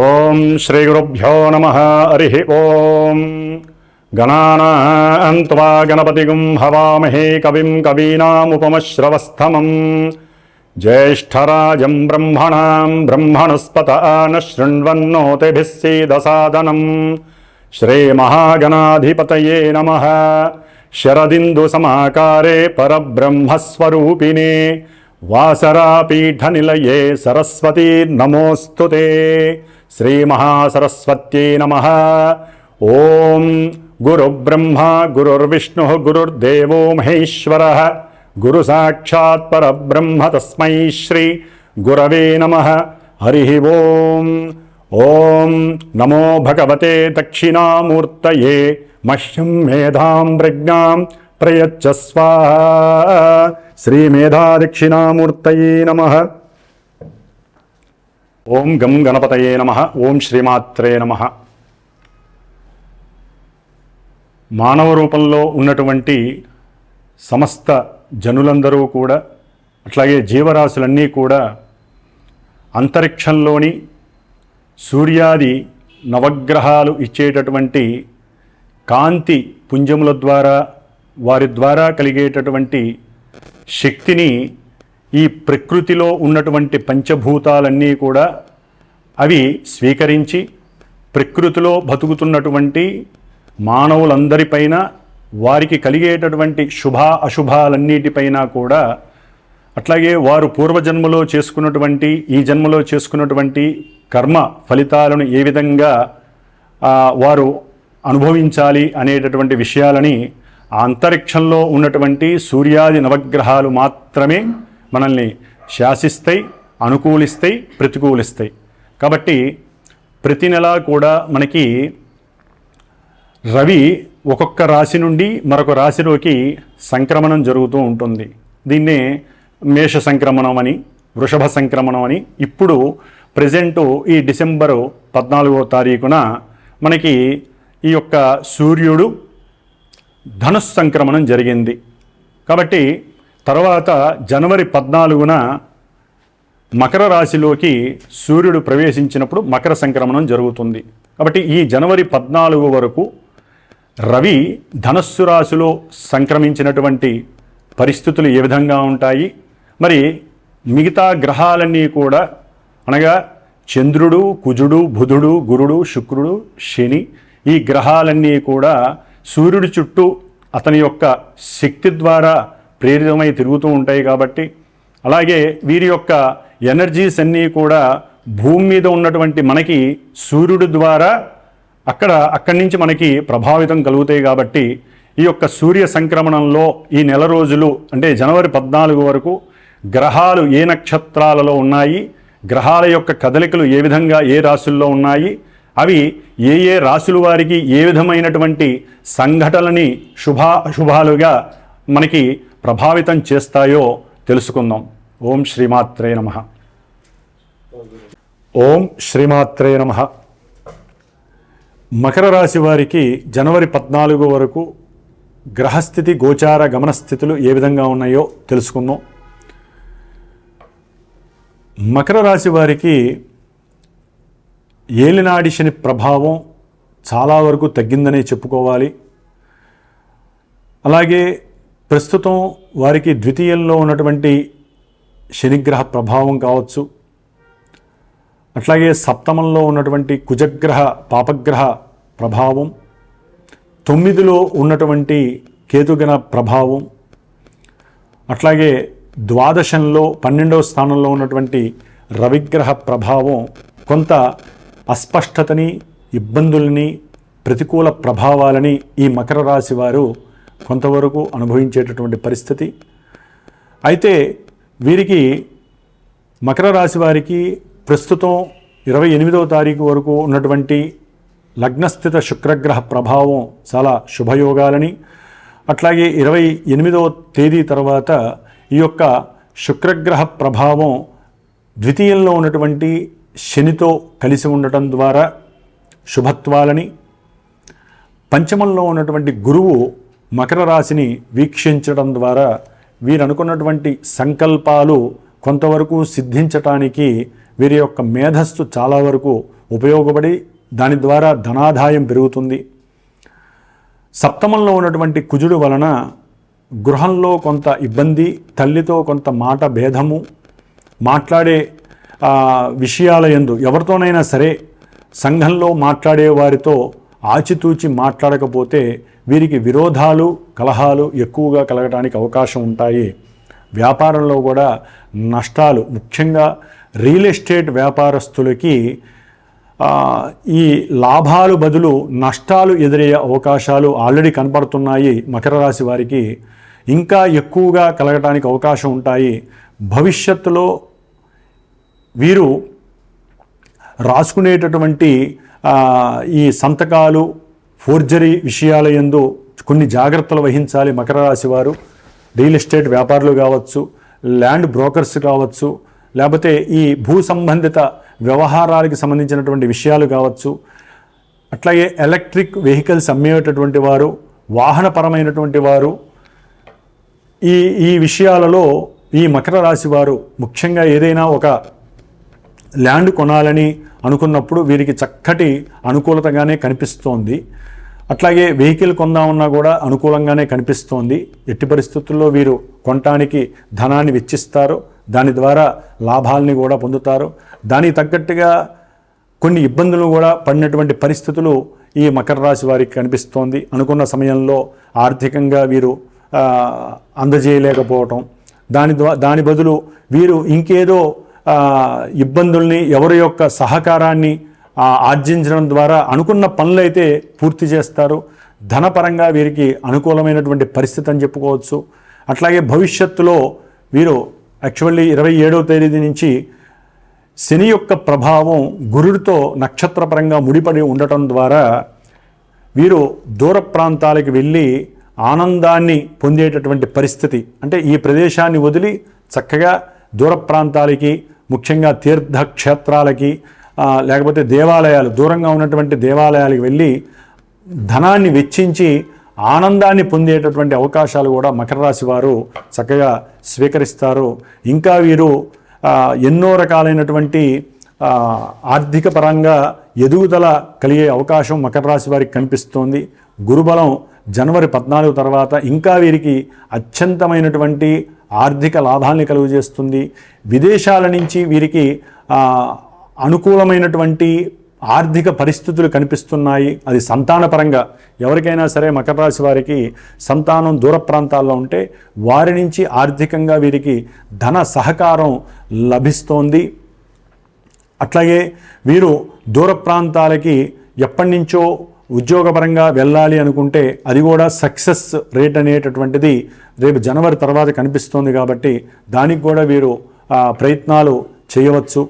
ఓం శ్రీ గురుభ్యో నమః. హరి ఓం. గణానాం త్వా గణపతిగుం హవామహే కవిం కవీనాముపమశ్రవస్తమం జ్యేష్ఠరాజం బ్రహ్మణాం బ్రహ్మణస్పత న శృణ్వన్నోతిభిः సీదసాదనం. శ్రీమహాగణాధిపతయే నమః. శరదిందుసమాకారే పరబ్రహ్మస్వరూపిణే వాసరాపీఠనిలయే సరస్వతీ నమోస్తుతే. శ్రీమహాసరస్వత్యై నమః. ఓం గురుబ్రహ్మ గురుర్విష్ణుః గురుర్దేవో మహేశ్వరః గురు సాక్షాత్ పరబ్రహ్మ తస్మై శ్రీ గురవే నమః. హరి ఓం. ఓం నమో భగవతే దక్షిణామూర్తయే మహ్యం మేధాం ప్రజ్ఞాం ప్రయచ్చ స్వాహా. శ్రీ మేధా దక్షిణామూర్తయే నమః. ఓం గం గణపతయే నమః. ఓం శ్రీమాత్రే నమః. మానవ రూపంలో ఉన్నటువంటి సమస్త జనులందరూ కూడా, అట్లాగే జీవరాశులన్నీ కూడా అంతరిక్షంలోని సూర్యాది నవగ్రహాలు ఇచ్చేటటువంటి కాంతి పుంజముల ద్వారా, వారి ద్వారా కలిగేటటువంటి శక్తిని ఈ ప్రకృతిలో ఉన్నటువంటి పంచభూతాలన్నీ కూడా అవి స్వీకరించి ప్రకృతిలో బతుకుతున్నటువంటి మానవులందరిపైన, వారికి కలిగేటటువంటి శుభ అశుభాలన్నిటిపైన కూడా, అట్లాగే వారు పూర్వజన్మలో చేసుకున్నటువంటి, ఈ జన్మలో చేసుకున్నటువంటి కర్మ ఫలితాలను ఏ విధంగా వారు అనుభవించాలి అనేటటువంటి విషయాలని ఆ అంతరిక్షంలో ఉన్నటువంటి సూర్యాది నవగ్రహాలు మాత్రమే మనల్ని శాసిస్తాయి, అనుకూలిస్తాయి, ప్రతికూలిస్తాయి. కాబట్టి ప్రతి నెలా కూడా మనకి రవి ఒక్కొక్క రాశి నుండి మరొక రాశిలోకి సంక్రమణం జరుగుతూ ఉంటుంది. దీన్నే మేష సంక్రమణం అని, వృషభ సంక్రమణం అని. ఇప్పుడు ప్రజెంటు ఈ డిసెంబరు 14వ తారీఖున మనకి ఈ యొక్క సూర్యుడు ధనుస్సు సంక్రమణం జరిగింది. కాబట్టి తర్వాత జనవరి 14న మకర రాశిలోకి సూర్యుడు ప్రవేశించినప్పుడు మకర సంక్రమణం జరుగుతుంది. కాబట్టి ఈ జనవరి 14 వరకు రవి ధనస్సు రాశిలో సంక్రమించినటువంటి పరిస్థితులు ఏ విధంగా ఉంటాయి, మరి మిగతా గ్రహాలన్నీ కూడా, అనగా చంద్రుడు, కుజుడు, బుధుడు, గురుడు, శుక్రుడు, శని, ఈ గ్రహాలన్నీ కూడా సూర్యుడి చుట్టూ అతని యొక్క శక్తి ద్వారా ప్రేరితమై తిరుగుతూ ఉంటాయి. కాబట్టి అలాగే వీరి యొక్క ఎనర్జీస్ అన్నీ కూడా భూమి మీద ఉన్నటువంటి మనకి సూర్యుడి ద్వారా అక్కడి నుంచి మనకి ప్రభావితం కలుగుతాయి. కాబట్టి ఈ యొక్క సూర్య సంక్రమణంలో ఈ నెల రోజులు, అంటే జనవరి 14 వరకు గ్రహాలు ఏ నక్షత్రాలలో ఉన్నాయి, గ్రహాల యొక్క కదలికలు ఏ విధంగా ఏ రాశుల్లో ఉన్నాయి, అవి ఏ ఏ రాశుల వారికి ఏ విధమైనటువంటి సంఘటనలని అశుభాలుగా మనకి ప్రభావితం చేస్తాయో తెలుసుకుందాం. ఓం శ్రీమాత్రే నమః. ఓం శ్రీమాత్రే నమః. మకర రాశి వారికి జనవరి 14 వరకు గ్రహస్థితి, గోచార గమనస్థితులు ఏ విధంగా ఉన్నాయో తెలుసుకుందాం. మకర రాశి వారికి ఏలినాడి శని ప్రభావం చాలా వరకు తగ్గిందనే చెప్పుకోవాలి. అలాగే ప్రస్తుతం వారికి ద్వితీయంలో ఉన్నటువంటి శనిగ్రహ ప్రభావం కావచ్చు, అట్లాగే సప్తమంలో ఉన్నటువంటి కుజగ్రహ పాపగ్రహ ప్రభావం, 9లో ఉన్నటువంటి కేతుగణ ప్రభావం, అట్లాగే ద్వాదశంలో 12వ స్థానంలో ఉన్నటువంటి రవిగ్రహ ప్రభావం కొంత అస్పష్టతని, ఇబ్బందులని, ప్రతికూల ప్రభావాలని ఈ మకర రాశి వారు కొంతవరకు అనుభవించేటటువంటి పరిస్థితి. అయితే వీరికి మకర రాశి వారికి ప్రస్తుతం 28వ తారీఖు వరకు ఉన్నటువంటి లగ్నస్థిత శుక్రగ్రహ ప్రభావం చాలా శుభయోగాలని, అట్లాగే 28వ తేదీ తర్వాత ఈ యొక్క శుక్రగ్రహ ప్రభావం ద్వితీయంలో ఉన్నటువంటి శనితో కలిసి ఉండటం ద్వారా శుభత్వాలని, పంచమంలో ఉన్నటువంటి గురువు మకర రాశిని వీక్షించడం ద్వారా వీరు అనుకున్నటువంటి సంకల్పాలు కొంతవరకు సిద్ధించటానికి వీరి యొక్క మేధస్సు చాలా వరకు ఉపయోగపడి దాని ద్వారా ధనాదాయం పెరుగుతుంది. సప్తమంలో ఉన్నటువంటి కుజుడు వలన గృహంలో కొంత ఇబ్బంది, తల్లితో కొంత మాట భేదము, మాట్లాడే విషయాల యందు ఎవరితోనైనా సరే సంఘంలో మాట్లాడే వారితో ఆచితూచి మాట్లాడకపోతే వీరికి విరోధాలు, కలహాలు ఎక్కువగా కలగడానికి అవకాశం ఉంటాయి. వ్యాపారంలో కూడా నష్టాలు, ముఖ్యంగా రియల్ ఎస్టేట్ వ్యాపారస్తులకి ఈ లాభాలు బదులు నష్టాలు ఎదురయ్యే అవకాశాలు ఆల్రెడీ కనపడుతున్నాయి. మకర రాశి వారికి ఇంకా ఎక్కువగా కలగటానికి అవకాశం ఉంటాయి. భవిష్యత్తులో వీరు రాసుకునేటటువంటి ఈ సంతకాలు, ఫోర్జరీ విషయాల యందు కొన్ని జాగ్రత్తలు వహించాలి. మకర రాశి వారు రియల్ ఎస్టేట్ వ్యాపారులు కావచ్చు, ల్యాండ్ బ్రోకర్స్ కావచ్చు, లేకపోతే ఈ భూ సంబంధిత వ్యవహారాలకు సంబంధించినటువంటి విషయాలు కావచ్చు, అట్లాగే ఎలక్ట్రిక్ వెహికల్స్ అమ్మేటటువంటి వారు, వాహనపరమైనటువంటి వారు, ఈ విషయాలలో ఈ మకర రాశి వారు ముఖ్యంగా ఏదైనా ఒక ల్యాండ్ కొనాలని అనుకున్నప్పుడు వీరికి చక్కటి అనుకూలతగానే కనిపిస్తోంది. అట్లాగే వెహికల్ కొందామన్నా కూడా అనుకూలంగానే కనిపిస్తోంది. ఎట్టి పరిస్థితుల్లో వీరు కొనటానికి ధనాన్ని వెచ్చిస్తారు, దాని ద్వారా లాభాలని కూడా పొందుతారు. దానికి తగ్గట్టుగా కొన్ని ఇబ్బందులు కూడా పడినటువంటి పరిస్థితులు ఈ మకర రాశి వారికి కనిపిస్తోంది. అనుకున్న సమయంలో ఆర్థికంగా వీరు అందజేయలేకపోవటం, దాని బదులు వీరు ఇంకేదో ఇబ్బందుల్ని, ఎవరి యొక్క సహకారాన్ని ఆర్జించడం ద్వారా అనుకున్న పనులైతే పూర్తి చేస్తారు. ధనపరంగా వీరికి అనుకూలమైనటువంటి పరిస్థితి అని చెప్పుకోవచ్చు. అట్లాగే భవిష్యత్తులో వీరు యాక్చువల్లీ 27వ తేదీ నుంచి శని యొక్క ప్రభావం గురుడితో నక్షత్రపరంగా ముడిపడి ఉండటం ద్వారా వీరు దూర ప్రాంతాలకు వెళ్ళి ఆనందాన్ని పొందేటటువంటి పరిస్థితి. అంటే ఈ ప్రదేశాన్ని వదిలి చక్కగా దూర ప్రాంతాలకి, ముఖ్యంగా తీర్థక్షేత్రాలకి, లేకపోతే దేవాలయాలు, దూరంగా ఉన్నటువంటి దేవాలయాలకు వెళ్ళి ధనాన్ని వెచ్చించి ఆనందాన్ని పొందేటటువంటి అవకాశాలు కూడా మకర రాశి వారు చక్కగా స్వీకరిస్తారు. ఇంకా వీరు ఎన్నో రకాలైనటువంటి ఆర్థిక పరంగా ఎదుగుదల కలిగే అవకాశం మకర రాశి వారికి కనిపిస్తోంది. గురుబలం జనవరి 14 తర్వాత ఇంకా వీరికి అత్యంతమైనటువంటి ఆర్థిక లాభాన్ని కలుగజేస్తుంది. విదేశాల నుంచి వీరికి అనుకూలమైనటువంటి ఆర్థిక పరిస్థితులు కనిపిస్తున్నాయి. అది సంతానపరంగా ఎవరికైనా సరే మకర రాశి వారికి సంతానం దూర ప్రాంతాల్లో ఉంటే వారి నుంచి ఆర్థికంగా వీరికి ధన సహకారం లభిస్తోంది. అట్లాగే వీరు దూర ప్రాంతాలకి ఎప్పటి నుంచో ఉద్యోగపరంగా వెళ్ళాలి అనుకుంటే అది కూడా సక్సెస్ రేట్ అనేటటువంటిది రేపు జనవరి తర్వాత కనిపిస్తోంది. కాబట్టి దానికి కూడా వీరు ప్రయత్నాలు చేయవచ్చు.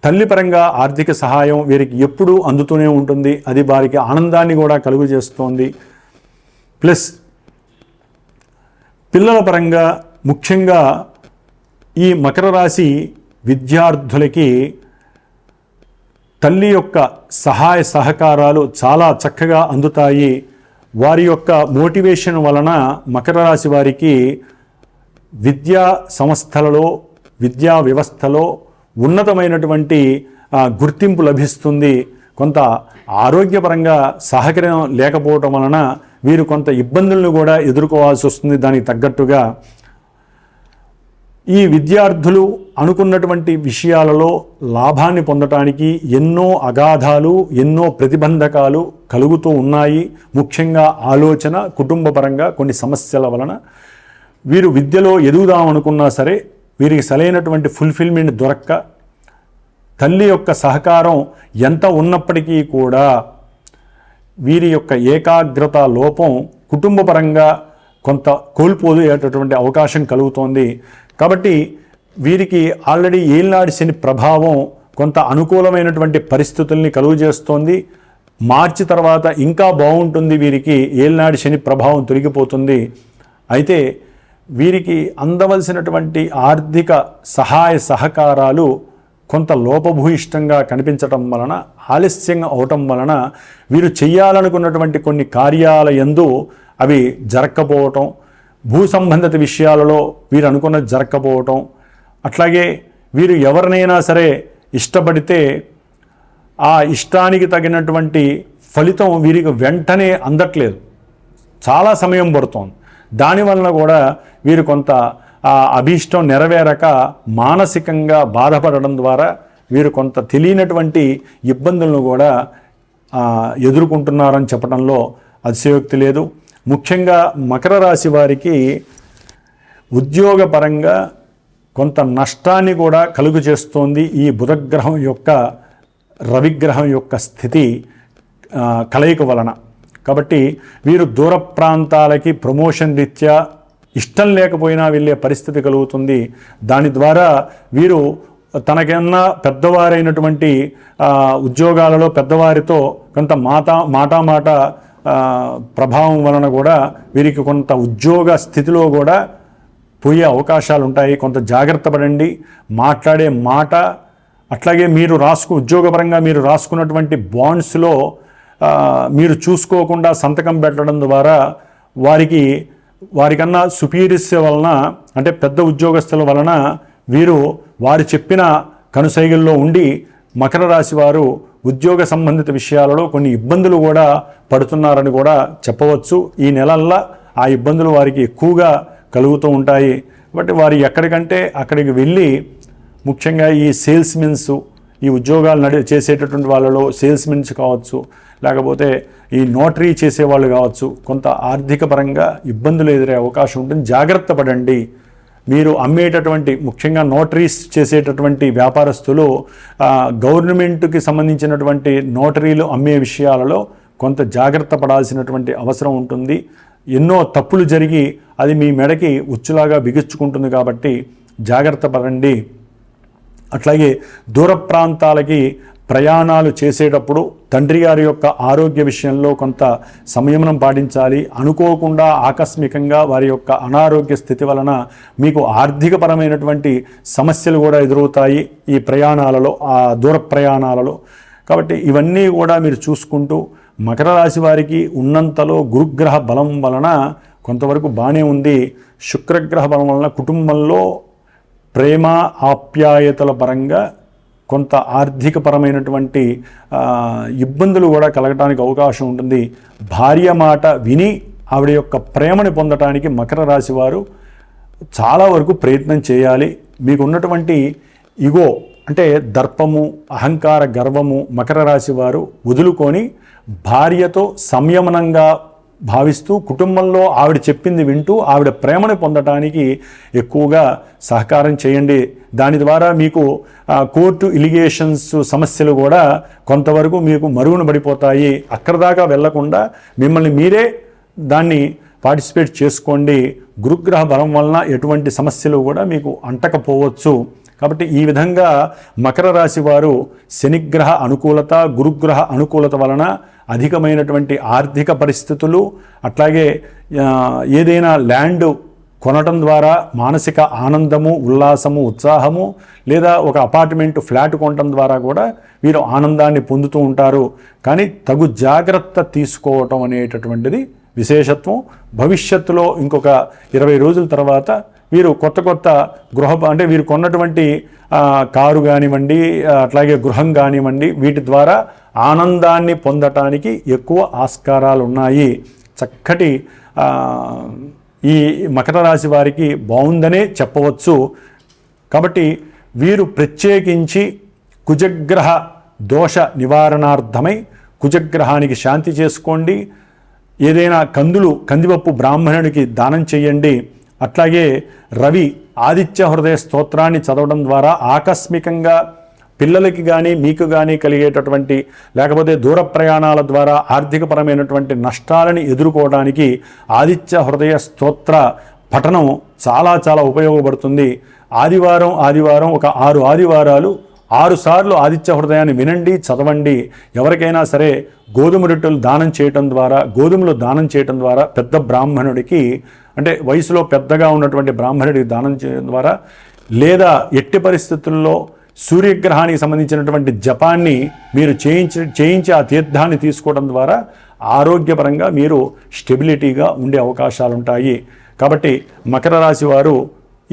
తల్లిపరంగా ఆర్థిక సహాయం వీరికి ఎప్పుడూ అందుతూనే ఉంటుంది. అది వారికి ఆనందాన్ని కూడా కలుగు చేస్తోంది. ప్లస్ పిల్లల పరంగా ముఖ్యంగా ఈ మకర రాశి విద్యార్థులకి తల్లి యొక్క సహాయ సహకారాలు చాలా చక్కగా అందుతాయి. వారి యొక్క మోటివేషన్ వలన మకర రాశి వారికి విద్యా సంస్థలలో, విద్యా వ్యవస్థలో ఉన్నతమైనటువంటి గుర్తింపు లభిస్తుంది. కొంత ఆరోగ్యపరంగా సహకారం లేకపోవటం వలన వీరు కొంత ఇబ్బందులను కూడా ఎదుర్కోవాల్సి వస్తుంది. దానికి తగ్గట్టుగా ఈ విద్యార్థులు అనుకున్నటువంటి విషయాలలో లాభాన్ని పొందటానికి ఎన్నో అగాధాలు, ఎన్నో ప్రతిబంధకాలు కలుగుతూ ఉన్నాయి. ముఖ్యంగా ఆలోచన, కుటుంబపరంగా కొన్ని సమస్యల వలన వీరు విద్యలో ఎదుగుదామనుకున్నా సరే వీరికి సరైనటువంటి ఫుల్ఫిల్మెంట్ దొరక్క, తల్లి యొక్క సహకారం ఎంత ఉన్నప్పటికీ కూడా వీరి యొక్క ఏకాగ్రత లోపం కుటుంబపరంగా కొంత కోల్పోయేటటువంటి అవకాశం కలుగుతోంది. కాబట్టి వీరికి ఆల్రెడీ ఏలినాటి శని ప్రభావం కొంత అనుకూలమైనటువంటి పరిస్థితుల్ని కలుగజేస్తోంది. మార్చి తర్వాత ఇంకా బాగుంటుంది. వీరికి ఏలినాటి శని ప్రభావం తొలగిపోతుంది. అయితే వీరికి అందవలసినటువంటి ఆర్థిక సహాయ సహకారాలు కొంత లోపభూయిష్టంగా కనిపించటం వలన, ఆలస్యంగా అవటం వలన వీరు చేయాలనుకున్నటువంటి కొన్ని కార్యాల యందు అవి జరగకపోవటం, భూ సంబంధిత విషయాలలో వీరు అనుకున్నది జరగకపోవటం, అట్లాగే వీరు ఎవరినైనా సరే ఇష్టపడితే ఆ ఇష్టానికి తగినటువంటి ఫలితం వీరికి వెంటనే అందట్లేదు, చాలా సమయం పడుతోంది. దానివలన కూడా వీరు కొంత ఆ అభీష్టం నెరవేరక మానసికంగా బాధపడడం ద్వారా వీరు కొంత తెలియనటువంటి ఇబ్బందులను కూడా ఎదుర్కొంటున్నారని చెప్పడంలో అతిశయోక్తి లేదు. ముఖ్యంగా మకర రాశి వారికి ఉద్యోగపరంగా కొంత నష్టాన్ని కూడా కలుగు చేస్తోంది ఈ బుధగ్రహం యొక్క రవిగ్రహం యొక్క స్థితి కలయిక వలన. కాబట్టి వీరు దూర ప్రాంతాలకి ప్రమోషన్ రీత్యా ఇష్టం లేకపోయినా వెళ్ళే పరిస్థితి కలుగుతుంది. దాని ద్వారా వీరు తనకన్నా పెద్దవారైనటువంటి ఉద్యోగాలలో పెద్దవారితో కొంత మాట ప్రభావం వలన కూడా వీరికి కొంత ఉద్యోగ స్థితిలో కూడా పోయే అవకాశాలు ఉంటాయి. కొంత జాగ్రత్త పడండి. మాట్లాడే మాట, అట్లాగే మీరు ఉద్యోగపరంగా మీరు రాసుకున్నటువంటి బాండ్స్లో మీరు చూసుకోకుండా సంతకం పెట్టడం ద్వారా వారికన్నా సుపీరియర్స్ వలన, అంటే పెద్ద ఉద్యోగస్తుల వలన వీరు వారు చెప్పిన కనుసైగల్లో ఉండి మకర రాశి వారు ఉద్యోగ సంబంధిత విషయాలలో కొన్ని ఇబ్బందులు కూడా పడుతున్నారని కూడా చెప్పవచ్చు. ఈ నెలల్లో ఆ ఇబ్బందులు వారికి ఎక్కువగా కలుగుతూ ఉంటాయి. కాబట్టి వారు ఎక్కడికంటే అక్కడికి వెళ్ళి, ముఖ్యంగా ఈ సేల్స్మెన్స్, ఈ ఉద్యోగాలు చేసేటటువంటి వాళ్ళలో సేల్స్మెన్స్ కావచ్చు, లేకపోతే ఈ నోటరీ చేసేవాళ్ళు కావచ్చు, కొంత ఆర్థిక పరంగా ఇబ్బందులు ఎదురే అవకాశం ఉంటుంది. జాగ్రత్త పడండి. మీరు అమ్మేటటువంటి, ముఖ్యంగా నోటరీస్ చేసేటటువంటి వ్యాపారస్తులు గవర్నమెంట్కి సంబంధించినటువంటి నోటరీలు అమ్మే విషయాలలో కొంత జాగ్రత్త పడాల్సినటువంటి అవసరం ఉంటుంది. ఎన్నో తప్పులు జరిగి అది మీ మెడకి ఉచ్చులాగా బిగించుకుంటుంది. కాబట్టి జాగ్రత్త పడండి. అట్లాగే దూర ప్రాంతాలకి ప్రయాణాలు చేసేటప్పుడు తండ్రి గారి యొక్క ఆరోగ్య విషయంలో కొంత సంయమనం పాటించాలి. అనుకోకుండా ఆకస్మికంగా వారి యొక్క అనారోగ్య స్థితి వలన మీకు ఆర్థికపరమైనటువంటి సమస్యలు కూడా ఎదురవుతాయి ఈ ప్రయాణాలలో, ఆ దూర ప్రయాణాలలో. కాబట్టి ఇవన్నీ కూడా మీరు చూసుకుంటూ, మకర రాశి వారికి ఉన్నంతలో గురుగ్రహ బలం వలన కొంతవరకు బాగానే ఉంది. శుక్రగ్రహ బలం వలన కుటుంబంలో ప్రేమ ఆప్యాయతల పరంగా కొంత ఆర్థికపరమైనటువంటి ఇబ్బందులు కూడా కలగటానికి అవకాశం ఉంటుంది. భార్య మాట విని ఆవిడ యొక్క ప్రేమని పొందటానికి మకర రాశి వారు చాలా వరకు ప్రయత్నం చేయాలి. మీకు ఉన్నటువంటి ఇగో, అంటే దర్పము, అహంకార, గర్వము మకర రాశి వారు వదులుకొని భార్యతో సంయమనంగా భావిస్తూ కుటుంబంలో ఆవిడ చెప్పింది వింటూ ఆవిడ ప్రేమను పొందటానికి ఎక్కువగా సహకారం చేయండి. దాని ద్వారా మీకు కోర్టు ఇలిగేషన్స్ సమస్యలు కూడా కొంతవరకు మీకు మరుగున పడిపోతాయి. అక్కడ దాకా వెళ్లకుండా మిమ్మల్ని మీరే దాన్ని పార్టిసిపేట్ చేసుకోండి. గురుగ్రహ బలం వలన ఎటువంటి సమస్యలు కూడా మీకు అంటకపోవచ్చు. కాబట్టి ఈ విధంగా మకర రాశి వారు శనిగ్రహ అనుకూలత, గురుగ్రహ అనుకూలత వలన అధికమైనటువంటి ఆర్థిక పరిస్థితులు, అట్లాగే ఏదైనా ల్యాండ్ కొనటం ద్వారా మానసిక ఆనందము, ఉల్లాసము, ఉత్సాహము, లేదా ఒక అపార్ట్మెంట్ ఫ్లాట్ కొనటం ద్వారా కూడా వీరు ఆనందాన్ని పొందుతూ ఉంటారు. కానీ తగు జాగ్రత్త తీసుకోవటం అనేటటువంటిది విశేషత్వం. భవిష్యత్తులో ఇంకొక 20 రోజుల తర్వాత వీరు కొత్త అంటే వీరు కొన్నటువంటి కారు కానివ్వండి, అట్లాగే గృహం కానివ్వండి, వీటి ద్వారా ఆనందాన్ని పొందటానికి ఎక్కువ ఆస్కారాలు ఉన్నాయి. చక్కటి ఈ మకర రాశి వారికి బాగుందనే చెప్పవచ్చు. కాబట్టి వీరు ప్రత్యేకించి కుజగ్రహ దోష నివారణార్థమై కుజగ్రహానికి శాంతి చేసుకోండి. ఏదైనా కందిపప్పు బ్రాహ్మణుడికి దానం చేయండి. అట్లాగే రవి ఆదిత్య హృదయ స్తోత్రాన్ని చదవడం ద్వారా ఆకస్మికంగా పిల్లలకి కానీ మీకు కానీ కలిగేటటువంటి, లేకపోతే దూర ప్రయాణాల ద్వారా ఆర్థికపరమైనటువంటి నష్టాలని ఎదుర్కోవడానికి ఆదిత్య హృదయ స్తోత్ర పఠనం చాలా ఉపయోగపడుతుంది. ఆదివారం ఒక 6 ఆదివారాలు 6 సార్లు ఆదిత్య హృదయాన్ని వినండి, చదవండి. ఎవరికైనా సరే గోధుమలు దానం చేయటం ద్వారా పెద్ద బ్రాహ్మణుడికి, అంటే వయసులో పెద్దగా ఉన్నటువంటి బ్రాహ్మణుడికి దానం చేయడం ద్వారా, లేదా ఎట్టి పరిస్థితుల్లో సూర్యగ్రహానికి సంబంధించినటువంటి జపాన్ని మీరు చేయించి ఆ తీర్థాన్ని తీసుకోవడం ద్వారా ఆరోగ్యపరంగా మీరు స్టెబిలిటీగా ఉండే అవకాశాలు ఉంటాయి. కాబట్టి మకర రాశి వారు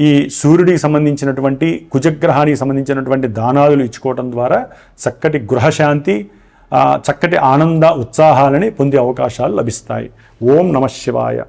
ఈ సూర్యుడికి సంబంధించినటువంటి కుజగ్రహానికి సంబంధించినటువంటి దానాదులు ఇచ్చుకోవడం ద్వారా చక్కటి గృహశాంతి, చక్కటి ఆనంద ఉత్సాహాలని పొందే అవకాశాలు లభిస్తాయి. ఓం నమః శివాయ.